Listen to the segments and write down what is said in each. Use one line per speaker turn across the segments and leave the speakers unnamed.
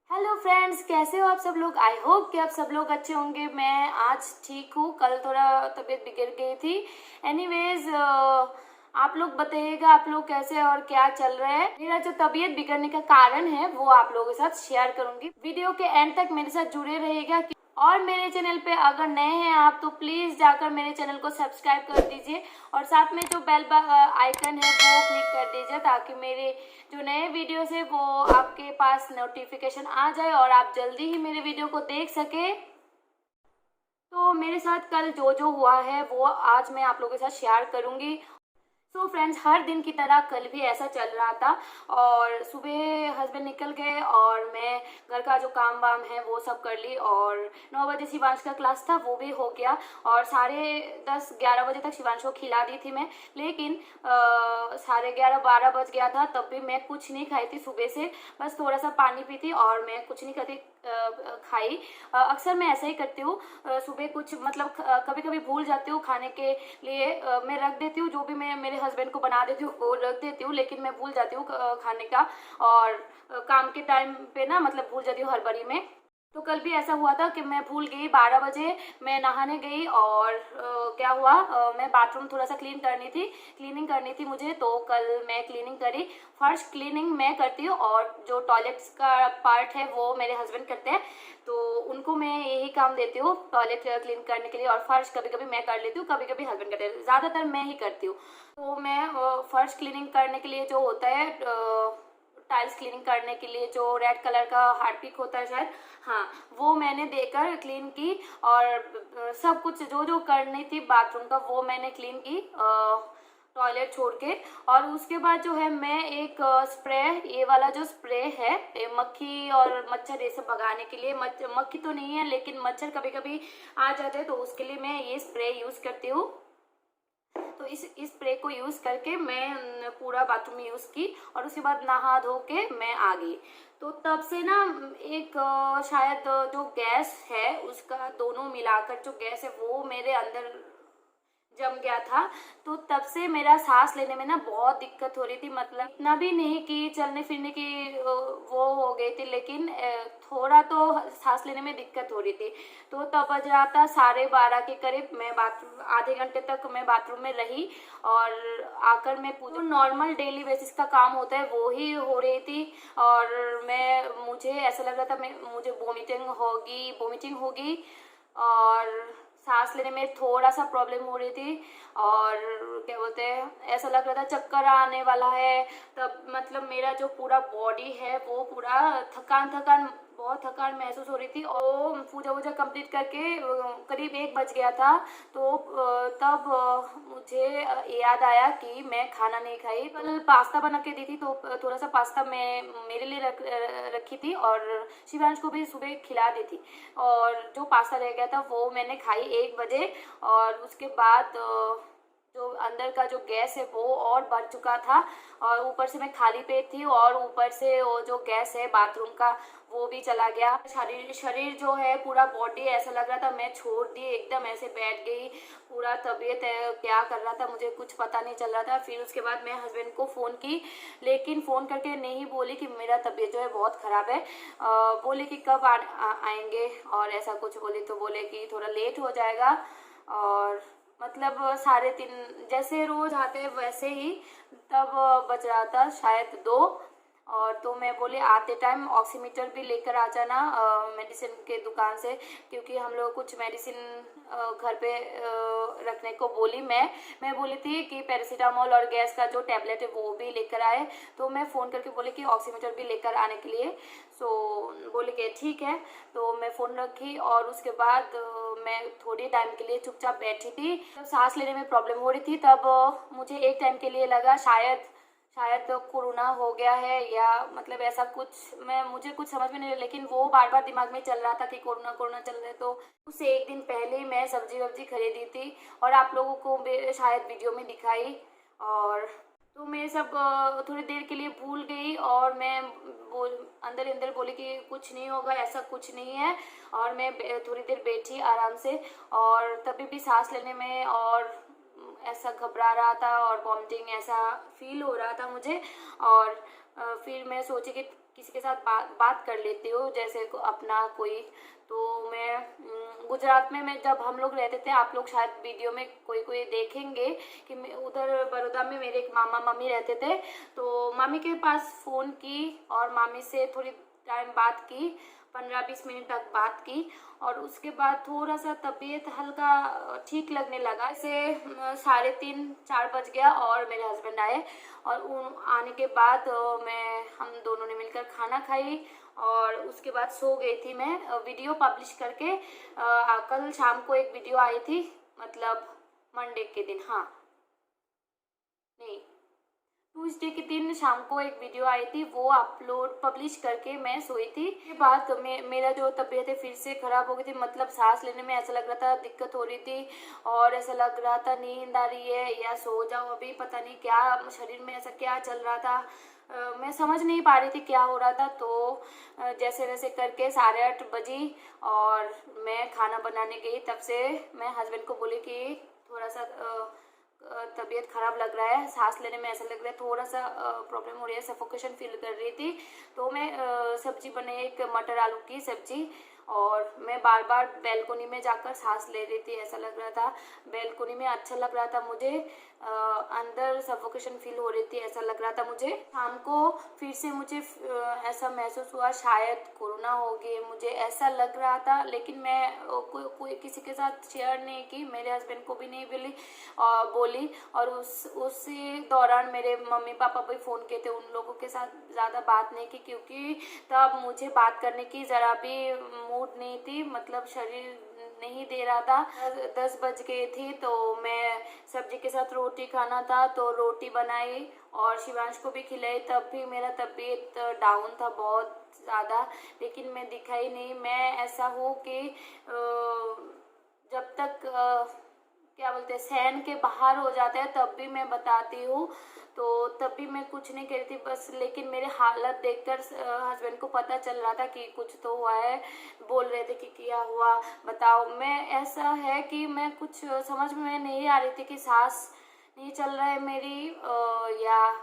Hello friends, कैसे हो आप सब लोग। आई होप कि आप सब लोग अच्छे होंगे। मैं आज ठीक हूँ, कल थोड़ा तबीयत बिगड़ गई थी। एनीवेज, आप लोग बताइएगा आप लोग कैसे और क्या चल रहा है। मेरा जो तबीयत बिगड़ने का कारण है वो आप लोगों के साथ शेयर करूंगी। वीडियो के एंड तक मेरे साथ जुड़े रहिएगा। और मेरे चैनल पे अगर नए हैं आप तो प्लीज़ जाकर मेरे चैनल को सब्सक्राइब कर दीजिए और साथ में जो बेल आइकन है वो क्लिक कर दीजिए ताकि मेरे जो नए वीडियोस है वो आपके पास नोटिफिकेशन आ जाए और आप जल्दी ही मेरे वीडियो को देख सके। तो मेरे साथ कल जो जो हुआ है वो आज मैं आप लोगों के साथ शेयर करूंगी। तो फ्रेंड्स, हर दिन की तरह कल भी ऐसा चल रहा था और सुबह हस्बैंड निकल गए और मैं घर का जो काम वाम है वो सब कर ली और 9 बजे शिवांश का क्लास था वो भी हो गया और 10:30-11 बजे तक शिवांश को खिला दी थी मैं। लेकिन 11:30-12 बज गया था तब भी मैं कुछ नहीं खाई थी सुबह से, बस थोड़ा सा पानी पी थी और मैं कुछ नहीं खाई। अक्सर मैं ऐसा ही करती हूँ, सुबह कुछ मतलब कभी कभी भूल जाती हूँ खाने के लिए। मैं रख देती हूँ, जो भी मैं मेरे हस्बैंड को बना देती हूँ वो रख देती हूँ, लेकिन मैं भूल जाती हूँ खाने का। और काम के टाइम पे ना मतलब भूल जाती हूँ हड़बड़ी में। तो कल भी ऐसा हुआ था कि मैं भूल गई। 12 बजे मैं नहाने गई और क्या हुआ, मैं बाथरूम थोड़ा सा क्लीनिंग करनी थी मुझे, तो कल मैं क्लीनिंग करी। फर्स्ट क्लीनिंग मैं करती हूँ और जो टॉयलेट्स का पार्ट है वो मेरे हस्बैंड करते हैं, तो उनको मैं यही काम देती हूँ टॉयलेट क्लीन करने के लिए। और फर्श कभी कभी मैं कर लेती हूँ, कभी कभी हस्बैंड करते हैं, ज़्यादातर मैं ही करती हूँ। तो मैं फर्श क्लीनिंग करने के लिए जो होता है, टाइल्स क्लीनिंग करने के लिए जो रेड कलर का हार्पिक होता है शायद, हाँ, वो मैंने देकर क्लीन की। और सब कुछ जो जो करनी थी बाथरूम का वो मैंने क्लीन की, टॉयलेट छोड़ के। और उसके बाद जो है मैं एक स्प्रे, ये वाला जो स्प्रे है ये मक्खी और मच्छर ये सब भगाने के लिए, मक्खी तो नहीं है लेकिन मच्छर कभी कभी आ जाते हैं, तो उसके लिए मैं ये स्प्रे यूज़ करती हूँ। तो इस स्प्रे को यूज़ करके मैं पूरा बाथरूम में यूज़ की और उसके बाद नहा धो के मैं आ गई। तो तब से ना एक शायद जो गैस है उसका दोनों मिलाकर जो गैस है वो मेरे अंदर जम गया था। तो तब से मेरा सांस लेने में ना बहुत दिक्कत हो रही थी, मतलब इतना भी नहीं कि चलने फिरने की वो हो गई थी, लेकिन थोड़ा तो सांस लेने में दिक्कत हो रही थी। तो तब बज रहा था 12:30 के करीब। मैं बाथरूम आधे घंटे तक मैं बाथरूम में रही और आकर मैं पूजा, नॉर्मल डेली बेसिस का काम होता है वो ही हो रही थी। और मुझे ऐसा लग रहा था मुझे वोमिटिंग होगी और सांस लेने में थोड़ा सा प्रॉब्लम हो रही थी और क्या बोलते हैं, ऐसा लग रहा था चक्कर आने वाला है। तब मतलब मेरा जो पूरा बॉडी है वो पूरा बहुत थकान महसूस हो रही थी। और पूजा वूजा कंप्लीट करके करीब 1 बज गया था। तो तब मुझे याद आया कि मैं खाना नहीं खाई। कल पास्ता बना के दी थी तो थोड़ा सा पास्ता मैं मेरे लिए रखी थी और शिवांश को भी सुबह खिला दी थी। और जो पास्ता रह गया था वो मैंने खाई 1 बजे। और उसके बाद जो अंदर का जो गैस है वो और बढ़ चुका था और ऊपर से मैं खाली पेट थी और ऊपर से वो जो गैस है बाथरूम का वो भी चला गया। शरीर जो है पूरा बॉडी ऐसा लग रहा था मैं छोड़ दी, एकदम ऐसे बैठ गई। पूरा तबीयत है क्या कर रहा था मुझे कुछ पता नहीं चल रहा था। फिर उसके बाद मैं हस्बैंड को फ़ोन की, लेकिन फ़ोन करके नहीं बोली कि मेरा तबीयत जो है बहुत ख़राब है। बोले कि कब आएंगे और ऐसा कुछ बोले, तो बोले कि थोड़ा लेट हो जाएगा। और मतलब 3:30 जैसे रोज आते हैं वैसे ही तब बज रहा था शायद 2। और तो मैं बोली आते टाइम ऑक्सीमीटर भी लेकर आ जाना मेडिसिन के दुकान से, क्योंकि हम लोग कुछ मेडिसिन घर पे रखने को बोली। मैं बोली थी कि पैरासीटामोल और गैस का जो टैबलेट है वो भी लेकर आए, तो मैं फ़ोन करके बोली कि ऑक्सीमीटर भी लेकर आने के लिए। सो बोले कि ठीक है। तो मैं फ़ोन रखी और उसके बाद मैं थोड़ी टाइम के लिए चुपचाप बैठी थी। जब सांस लेने में प्रॉब्लम हो रही थी तब मुझे एक टाइम के लिए लगा शायद तो कोरोना हो गया है या मतलब ऐसा कुछ, मुझे कुछ समझ में नहीं आया, लेकिन वो बार बार दिमाग में चल रहा था कि कोरोना चल रहा है। तो उससे एक दिन पहले मैं सब्जी वब्जी खरीदी थी और आप लोगों को शायद वीडियो में दिखाई। और तो मैं सब थोड़ी देर के लिए भूल गई और मैं अंदर अंदर बोली कि कुछ नहीं होगा, ऐसा कुछ नहीं है। और मैं थोड़ी देर बैठी आराम से और तभी भी सांस लेने में और ऐसा घबरा रहा था और वॉमिटिंग ऐसा फील हो रहा था मुझे। और फिर मैं सोची कि किसी के साथ बात कर लेती हूँ, जैसे अपना कोई। तो मैं गुजरात में मैं जब हम लोग रहते थे, आप लोग शायद वीडियो में कोई कोई देखेंगे कि मैं उधर बड़ौदा में मेरे एक मामा मामी रहते थे। तो मामी के पास फ़ोन की और मामी से थोड़ी टाइम बात की, 15-20 मिनट तक बात की। और उसके बाद थोड़ा सा तबीयत हल्का ठीक लगने लगा। इसे 3:30-4 बज गया और मेरे हस्बैंड आए, और उन आने के बाद हम दोनों ने मिलकर खाना खाई, और उसके बाद सो गई थी मैं। वीडियो पब्लिश करके कल शाम को एक वीडियो आई थी, मतलब मंडे के दिन, हाँ नहीं, ट्यूसडे के दिन शाम को एक वीडियो आई थी, वो अपलोड पब्लिश करके मैं सोई थी। के बाद मेरा जो तबीयत है फिर से ख़राब हो गई थी, मतलब सांस लेने में ऐसा लग रहा था दिक्कत हो रही थी, और ऐसा लग रहा था नींद आ रही है या सो जाओ अभी, पता नहीं क्या शरीर में ऐसा क्या चल रहा था। मैं समझ नहीं पा रही थी क्या हो रहा था। तो जैसे वैसे करके 8:30 बजी और मैं खाना बनाने गई। तब से मैं हस्बैंड को बोली कि थोड़ा सा तबीयत ख़राब लग रहा है, सांस लेने में ऐसा लग रहा है, थोड़ा सा प्रॉब्लम हो रही है, सफोकेशन फील कर रही थी। तो मैं सब्जी बनाई, एक मटर आलू की सब्जी, और मैं बार बार बैल्कोनी में जाकर सांस ले रही थी। ऐसा लग रहा था बैल्कोनी में अच्छा लग रहा था मुझे, अंदर सफोकेशन फील हो रही थी, ऐसा लग रहा था मुझे। शाम को फिर से मुझे ऐसा महसूस हुआ शायद कोरोना हो गई, मुझे ऐसा लग रहा था। लेकिन मैं कोई किसी के साथ शेयर नहीं की, मेरे हस्बैंड को भी नहीं बोली। और उसी दौरान मेरे मम्मी पापा भी फ़ोन किए थे, उन लोगों के साथ ज़्यादा बात नहीं की, क्योंकि तब मुझे बात करने की ज़रा भी मूड नहीं थी, मतलब शरीर नहीं दे रहा था। 10 बज गई थी, तो मैं सब्जी के साथ रोटी खाना था, तो रोटी बनाई और शिवांश को भी खिलाई। तब भी मेरा तबीयत डाउन था बहुत ज़्यादा, लेकिन मैं दिखाई नहीं। मैं ऐसा हूँ कि जब तक क्या बोलते हैं सहन के बाहर हो जाता है तब भी मैं बताती हूँ। तो तब भी मैं कुछ नहीं कह रही थी बस, लेकिन मेरे हालत देखकर हस्बैंड को पता चल रहा था कि कुछ तो हुआ है। बोल रहे थे कि क्या हुआ बताओ। मैं ऐसा है कि मैं कुछ समझ में नहीं आ रही थी कि सांस नहीं चल रहा है मेरी, या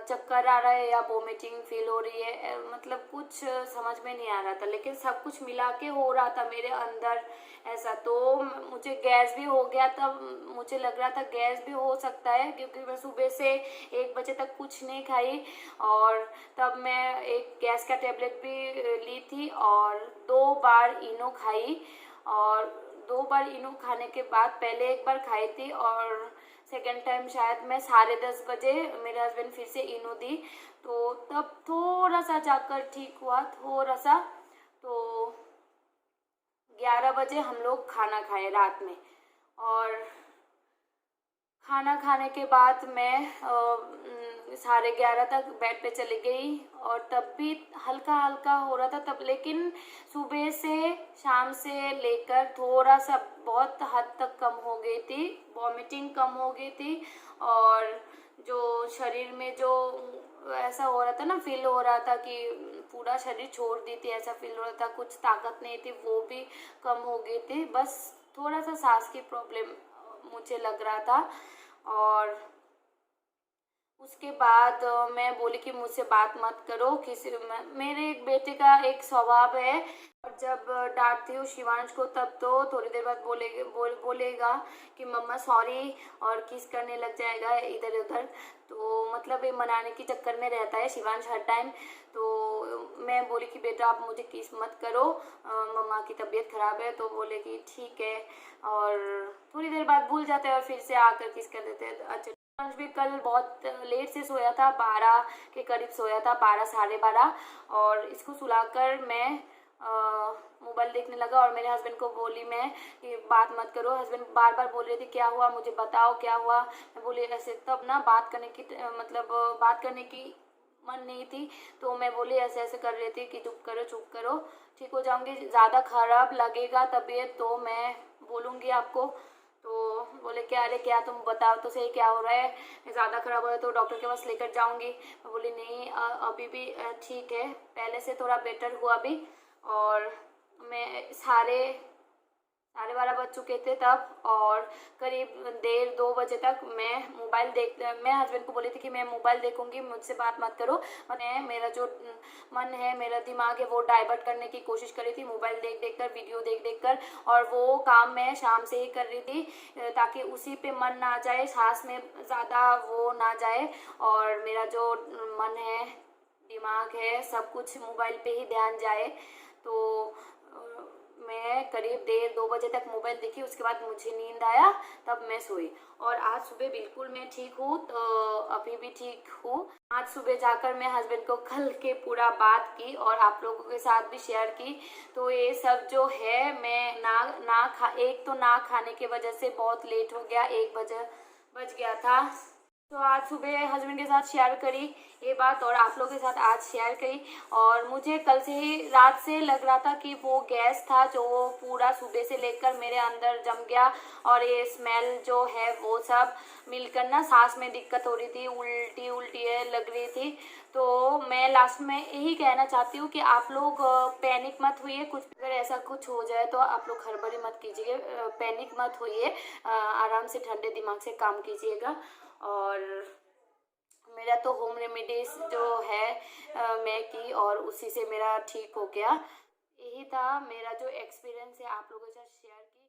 चक्कर आ रहा है, या वोमिटिंग फील हो रही है, मतलब कुछ समझ में नहीं आ रहा था। लेकिन सब कुछ मिला के हो रहा था मेरे अंदर ऐसा। तो मुझे गैस भी हो गया, तब मुझे लग रहा था गैस भी हो सकता है, क्योंकि मैं सुबह से 1 बजे तक कुछ नहीं खाई। और तब मैं एक गैस का टैबलेट भी ली थी, और 2 बार इनो खाई। और 2 बार इनो खाने के बाद पहले एक बार खाई थी, और सेकेंड टाइम शायद मैं 10:30 बजे मेरे हस्बैंड फिर से इनो दी, तो तब थोड़ा सा जाकर ठीक हुआ, थोड़ा सा। तो 11 बजे हम लोग खाना खाए रात में, और खाना खाने के बाद मैं 11:30 तक बेड पे चली गई, और तब भी हल्का हल्का हो रहा था तब। लेकिन सुबह से शाम से लेकर थोड़ा सा बहुत हद तक कम हो गई थी, वॉमिटिंग कम हो गई थी, और जो शरीर में जो ऐसा हो रहा था ना, फील हो रहा था कि पूरा शरीर छोड़ दी थी, ऐसा फील हो रहा था, कुछ ताकत नहीं थी, वो भी कम हो गई थी। बस थोड़ा सा सांस की प्रॉब्लम मुझे लग रहा था। और उसके बाद मैं बोली कि मुझसे बात मत करो किसी। मेरे एक बेटे का एक स्वभाव है, और जब डांटती हूँ शिवांश को तब तो थोड़ी देर बाद बोलेगा कि मम्मा सॉरी, और किस करने लग जाएगा इधर उधर। तो मतलब ये मनाने के चक्कर में रहता है शिवांश हर टाइम। तो मैं बोली कि बेटा आप मुझे किस मत करो, मम्मा की तबीयत ख़राब है। तो बोले कि ठीक है, और थोड़ी देर बाद भूल जाते हैं और फिर से आकर किस कर देते हैं। अच्छा, शिवांश भी कल बहुत लेट से सोया था, 12 के करीब सोया था, 12 साढ़े 12। और इसको सुलाकर मैं मोबाइल देखने लगा, और मेरे हस्बैंड को बोली मैं कि बात मत करो। हस्बैंड बार बार बोल रहे थे क्या हुआ, मुझे बताओ क्या हुआ। मैं बोली ऐसे, तब ना बात करने की मतलब बात करने की मन नहीं थी। तो मैं बोली ऐसे ऐसे कर रही थी कि चुप करो, ठीक हो जाऊंगी, ज़्यादा ख़राब लगेगा तबीयत तो मैं बोलूँगी आपको। तो बोले क्या, अरे क्या तुम बताओ तो सही क्या हो रहा है, ज़्यादा ख़राब हो रहा है तो डॉक्टर के पास लेकर जाऊंगी। मैं बोली नहीं अभी भी ठीक है, पहले से थोड़ा बेटर हुआ भी। और मैं 12:30 बज चुके थे तब, और करीब 1:30-2 बजे तक मैं हस्बैंड को बोली थी कि मैं मोबाइल देखूंगी, मुझसे बात मत करो। मैं मेरा जो मन है, मेरा दिमाग है, वो डाइवर्ट करने की कोशिश कर रही थी मोबाइल देख देख कर, वीडियो देख देख कर, और वो काम मैं शाम से ही कर रही थी ताकि उसी पे मन ना जाए, सांस में ज़्यादा वो ना जाए, और मेरा जो मन है, दिमाग है, सब कुछ मोबाइल पे ही ध्यान जाए। तो मैं करीब 1:30-2 बजे तक मोबाइल देखी, उसके बाद मुझे नींद आया, तब मैं सोई। और आज सुबह बिल्कुल मैं ठीक हूँ, तो अभी भी ठीक हूँ। आज सुबह जाकर मैं हस्बैंड को कल के पूरा बात की और आप लोगों के साथ भी शेयर की। तो ये सब जो है, मैं एक तो ना खाने की वजह से बहुत लेट हो गया, 1 बज गया था। तो आज सुबह हस्बैंड के साथ शेयर करी ये बात, और आप लोगों के साथ आज शेयर करी। और मुझे कल से ही, रात से लग रहा था कि वो गैस था जो पूरा सुबह से लेकर मेरे अंदर जम गया, और ये स्मेल जो है वो सब मिलकर ना सांस में दिक्कत हो रही थी, उल्टी उल्टी लग रही थी। तो मैं लास्ट में यही कहना चाहती हूँ कि आप लोग पैनिक मत होइए, कुछ अगर ऐसा कुछ हो जाए तो आप लोग हड़बड़ी मत कीजिए, पैनिक मत होइए, आराम से ठंडे दिमाग से काम कीजिएगा। और मेरा तो होम रेमेडीज जो है मैं की, और उसी से मेरा ठीक हो गया। यही था मेरा जो एक्सपीरियंस है, आप लोगों के साथ शेयर की।